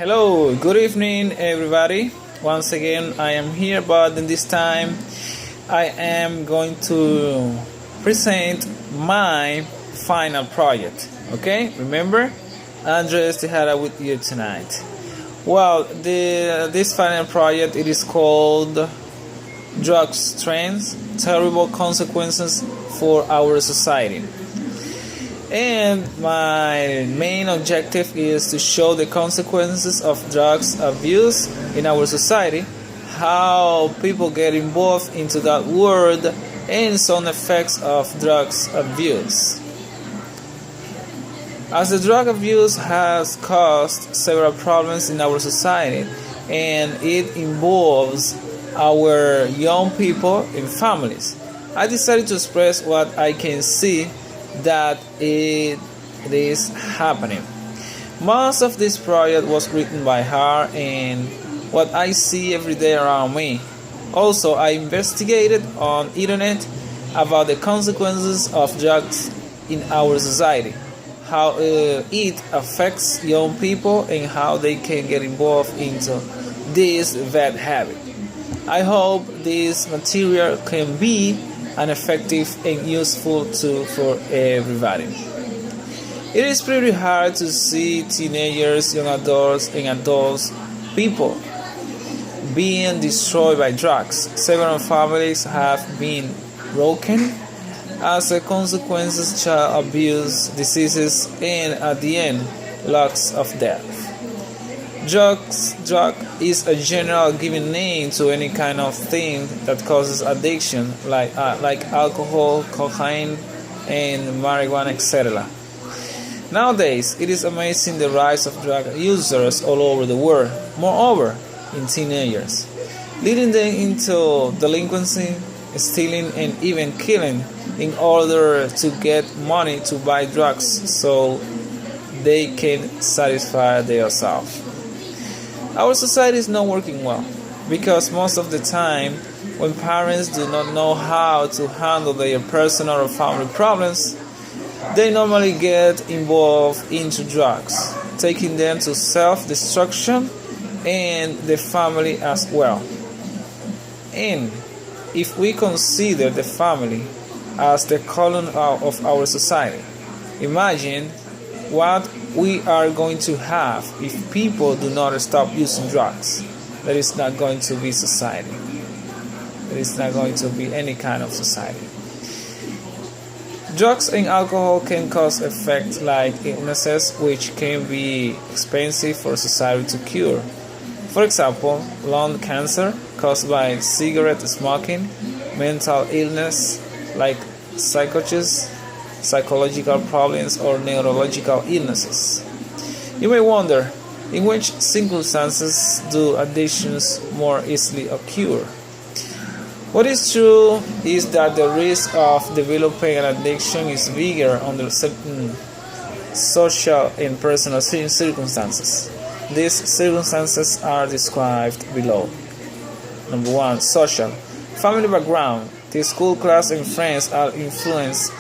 Hello, good evening, everybody. Once again, I am here, but in this time, I am going to present my final project. Okay, remember, Andres Tejada with you tonight. Well, this final project it is called Drugs Trends: Terrible Consequences for Our Society. And my main objective is to show the consequences of drugs abuse in our society, how people get involved into that world, and some effects of drugs abuse. As the drug abuse has caused several problems in our society, and it involves our young people and families, I decided to express what I can see that it is happening. Most of this project was written by her and what I see every day around me. Also, I investigated on internet about the consequences of drugs in our society, how it affects young people and how they can get involved into this bad habit. I hope this material can be an effective and useful tool for everybody. It is pretty hard to see teenagers, young adults, and adults people being destroyed by drugs. Several families have been broken as a consequence of child abuse, diseases, and at the end, lots of death. Drug is a general given name to any kind of thing that causes addiction, like alcohol, cocaine, and marijuana, etc. Nowadays, it is amazing the rise of drug users all over the world, moreover, in teenagers, leading them into delinquency, stealing, and even killing in order to get money to buy drugs so they can satisfy themselves. Our society is not working well because most of the time when parents do not know how to handle their personal or family problems, they normally get involved into drugs, taking them to self-destruction and the family as well. And if we consider the family as the column of our society, imagine what we are going to have if people do not stop using drugs. There is not going to be society. There is not going to be any kind of society. Drugs and alcohol can cause effects like illnesses which can be expensive for society to cure. For example, lung cancer caused by cigarette smoking, mental illness like psychosis, psychological problems, or neurological illnesses. You may wonder, in which circumstances do addictions more easily occur? What is true is that the risk of developing an addiction is bigger under certain social and personal circumstances. These circumstances are described below. Number 1. Social. Family background. The school class and friends are influenced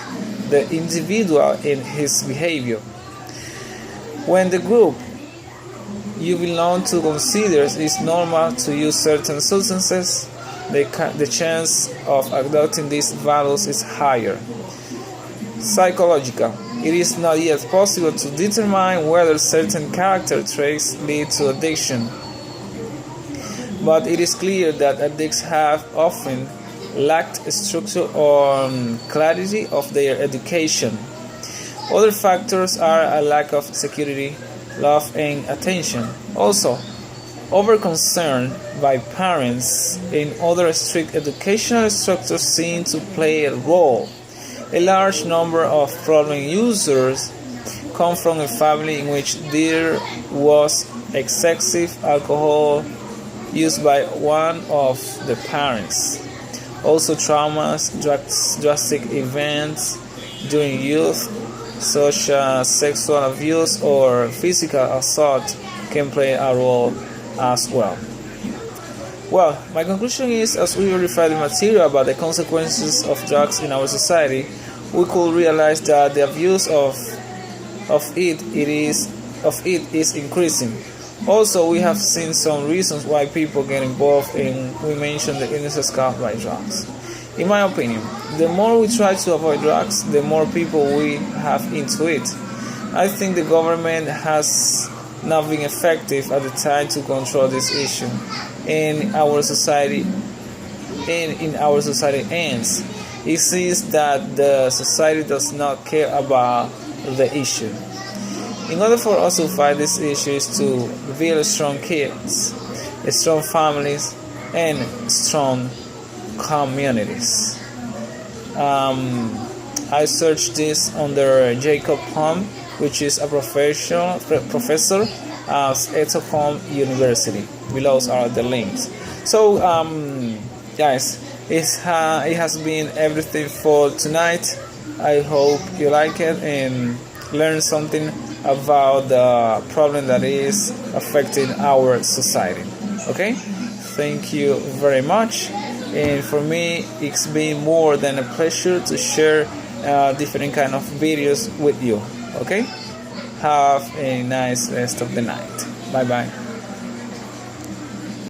the individual in his behavior. When the group you belong to considers it normal to use certain substances, the chance of adopting these values is higher. Psychological. It is not yet possible to determine whether certain character traits lead to addiction, but it is clear that addicts have often lacked structure or clarity of their education. Other factors are a lack of security, love, and attention. Also, over-concern by parents and other strict educational structures seem to play a role. A large number of problem users come from a family in which there was excessive alcohol use by one of the parents. Also, traumas, drastic events during youth, such as sexual abuse or physical assault, can play a role as well. Well, my conclusion is, as we verify the material about the consequences of drugs in our society, we could realize that the abuse of it is increasing. Also, we have seen some reasons why people get involved in, we mentioned, the illnesses caused by drugs. In my opinion, the more we try to avoid drugs, the more people we have into it. I think the government has not been effective at the time to control this issue in our society. In our society ends. It seems that the society does not care about the issue. In order for us to fight this issue is to build strong kids, strong families, and strong communities. I searched this under Jacob Holm, which is a professor at Stockholm University. Below are the links. So, guys, it has been everything for tonight. I hope you like it and learn something about the problem that is affecting our society. Okay? Thank you very much. And for me, it's been more than a pleasure to share different kind of videos with you. Okay? Have a nice rest of the night. Bye bye.